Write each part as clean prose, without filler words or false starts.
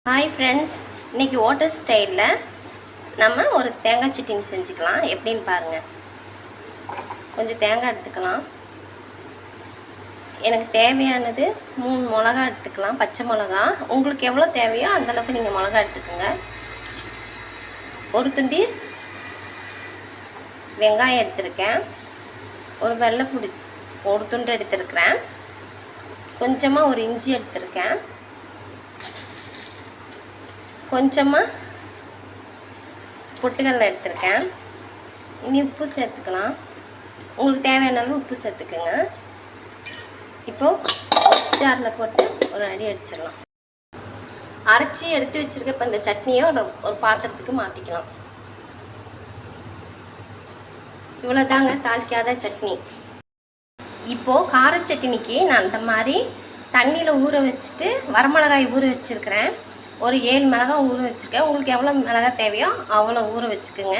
Hi friends, இன்றைக்கி hotel ஸ்டைலில் நம்ம ஒரு தேங்காய் சட்னி செஞ்சுக்கலாம். எப்படின்னு பாருங்கள். கொஞ்சம் தேங்காய் எடுத்துக்கலாம். எனக்கு தேவையானது 3 மிளகா எடுத்துக்கலாம், பச்சை மிளகா. உங்களுக்கு எவ்வளோ தேவையோ அந்தளவுக்கு நீங்கள் மிளகா எடுத்துக்கோங்க. ஒரு துண்டு வெங்காயம் எடுத்துருக்கேன். ஒரு வெள்ளைப்பூடி ஒரு துண்டு எடுத்துருக்கிறேன். கொஞ்சமாக ஒரு இஞ்சி எடுத்துருக்கேன். கொஞ்சமாக பொட்டுக்கடலை எடுத்துருக்கேன். இனி உப்பு சேர்த்துக்கலாம். உங்களுக்கு தேவையான அளவு உப்பு சேர்த்துக்குங்க. இப்போது ஜாரில் போட்டு ஒரு அடி அடிச்சிடலாம். அரைச்சி எடுத்து வச்சுருக்க இப்போ இந்த சட்னியை ஒரு பாத்திரத்துக்கு மாற்றிக்கலாம். இவ்வளோ தாங்க தாளிக்காத சட்னி. இப்போது கார சட்னிக்கு நான் இந்த மாதிரி தண்ணியில் ஊற வச்சுட்டு வரமிளகாய் ஊற வச்சுருக்கிறேன். ஒரு 7 மிளகாய் ஊற வச்சுருக்கேன். உங்களுக்கு எவ்வளோ மிளகாய் தேவையோ அவ்வளோ ஊற வச்சுக்கோங்க.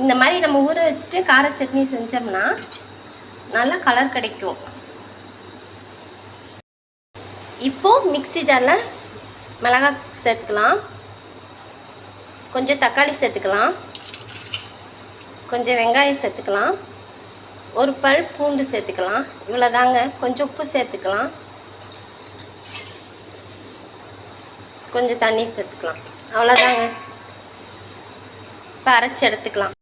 இந்த மாதிரி நம்ம ஊற வச்சுட்டு கார சட்னி செஞ்சோம்னா நல்லா கலர் கிடைக்கும். இப்போது மிக்ஸி ஜாரில் மிளகாய் சேர்த்துக்கலாம். கொஞ்சம் தக்காளி சேர்த்துக்கலாம். கொஞ்சம் வெங்காயம் சேர்த்துக்கலாம். ஒரு பல் பூண்டு சேர்த்துக்கலாம். இவ்வளோ தாங்க. கொஞ்சம் உப்பு சேர்த்துக்கலாம். கொஞ்சம் தண்ணி சேர்த்துக்கலாம். அவ்வளோதாங்க. இப்போ அரைச்சி எடுத்துக்கலாம்.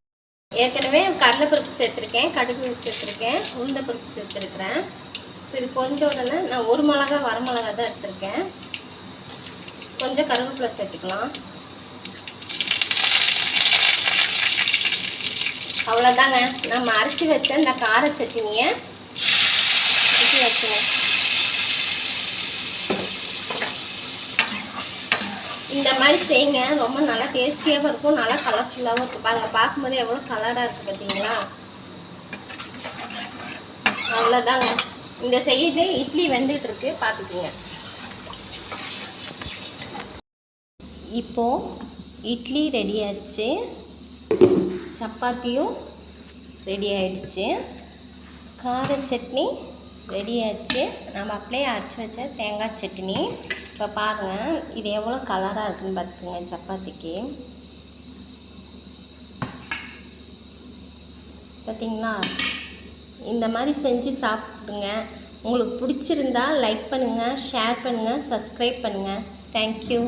ஏற்கனவே கடலைப்பருப்பு சேர்த்துருக்கேன், கடுகு சேர்த்துருக்கேன், உளுந்தப்பருப்பு சேர்த்துருக்கிறேன். இது கொஞ்சம் உடனே நான் ஒரு மிளகா வரமிளகா தான் எடுத்திருக்கேன். கொஞ்சம் கருவேப்பிலை சேர்த்துக்கலாம். அவ்வளோதாங்க. நம்ம அரைச்சி வச்ச இந்த கார சட்னியை ஊற்றி வச்சுங்க. இந்த மாதிரி செய்யுங்க. ரொம்ப நல்லா டேஸ்டியாகவும் இருக்கும், நல்லா கலர்ஃபுல்லாகவும் இருக்கும். பாருங்கள், பார்க்கும்போது எவ்வளோ கலராக இருக்குது பார்த்தீங்களா? அவ்வளோதாங்க. இந்த சைடு இட்லி வெந்துட்டுருக்கு, பார்த்துக்குங்க. இப்போது இட்லி ரெடி ஆச்சு, சப்பாத்தியும் ரெடி ஆகிடுச்சு, கார சட்னி ரெடி ஆச்சு. நம்ம அப்படியே அரைச்சி வச்ச தேங்காய் சட்னி. இப்போ பாருங்கள், இது எவ்வளோ கலராக இருக்குதுன்னு பார்த்துக்கோங்க. சப்பாத்திக்கு பார்த்தீங்களா? இந்த மாதிரி செஞ்சு சாப்பிடுங்க. உங்களுக்கு பிடிச்சிருந்தா லைக் பண்ணுங்கள், ஷேர் பண்ணுங்கள், சப்ஸ்கிரைப் பண்ணுங்கள். தேங்க்யூ.